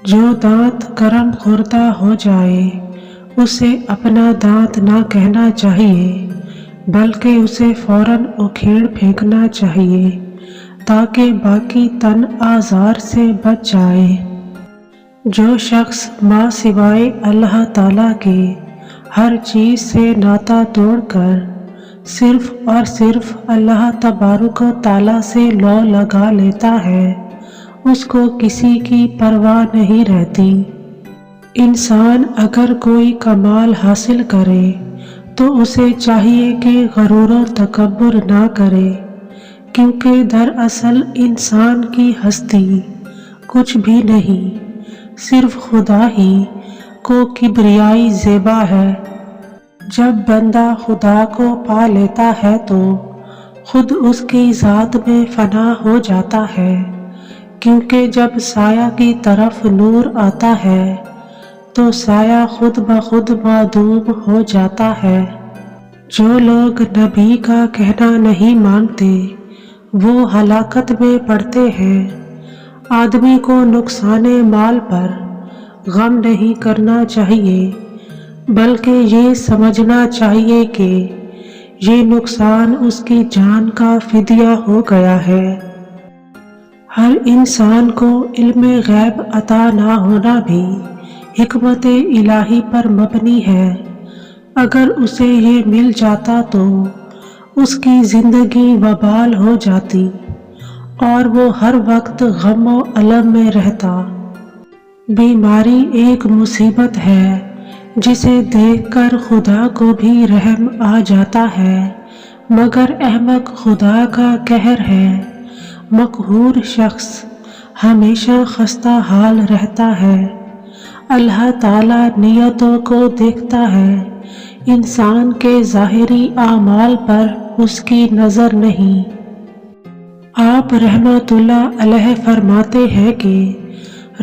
جو دانت کرم خوردہ ہو جائے اسے اپنا دانت نہ کہنا چاہیے، بلکہ اسے فوراً اکھیڑ پھینکنا چاہیے تاکہ باقی تن آزار سے بچ جائے۔ جو شخص ماں سوائے اللہ تعالیٰ کے ہر چیز سے ناطہ توڑ کر صرف اور صرف اللہ تبارک و تعالیٰ سے لو لگا لیتا ہے، اس کو کسی کی پرواہ نہیں رہتی۔ انسان اگر کوئی کمال حاصل کرے تو اسے چاہیے کہ غرور و تکبر نہ کرے، کیونکہ دراصل انسان کی ہستی کچھ بھی نہیں، صرف خدا ہی کو کبریائی زیبا ہے۔ جب بندہ خدا کو پا لیتا ہے تو خود اس کی ذات میں فنا ہو جاتا ہے، کیونکہ جب سایہ کی طرف نور آتا ہے تو سایہ خود بخود معدوم ہو جاتا ہے۔ جو لوگ نبی کا کہنا نہیں مانتے وہ ہلاکت میں پڑتے ہیں۔ آدمی کو نقصان مال پر غم نہیں کرنا چاہیے، بلکہ یہ سمجھنا چاہیے کہ یہ نقصان اس کی جان کا فدیہ ہو گیا ہے۔ ہر انسان کو علم غیب عطا نہ ہونا بھی حکمت الہی پر مبنی ہے۔ اگر اسے یہ مل جاتا تو اس کی زندگی وبال ہو جاتی اور وہ ہر وقت غم و الم میں رہتا۔ بیماری ایک مصیبت ہے جسے دیکھ کر خدا کو بھی رحم آ جاتا ہے، مگر احمق خدا کا قہر ہے۔ مقہور شخص ہمیشہ خستہ حال رہتا ہے۔ اللہ تعالیٰ نیتوں کو دیکھتا ہے، انسان کے ظاہری اعمال پر اس کی نظر نہیں۔ آپ رحمۃ اللہ علیہ فرماتے ہیں کہ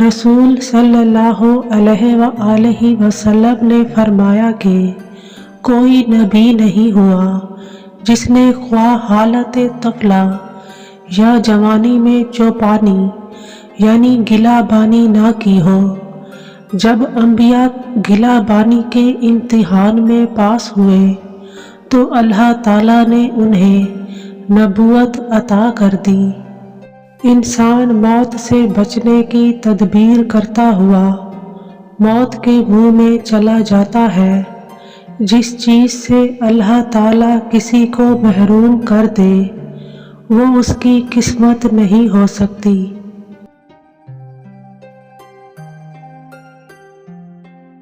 رسول صلی اللہ علیہ وآلہ وسلم نے فرمایا کہ کوئی نبی نہیں ہوا جس نے خواہ حالت طفلہ یا جوانی میں چوپانی یعنی گلہ بانی نہ کی ہو۔ جب انبیاء گلہ بانی کے امتحان میں پاس ہوئے تو اللہ تعالیٰ نے انہیں نبوت عطا کر دی۔ انسان موت سے بچنے کی تدبیر کرتا ہوا موت کے منہ میں چلا جاتا ہے۔ جس چیز سے اللہ تعالیٰ کسی کو محروم کر دے وہ اس کی قسمت نہیں ہو سکتی۔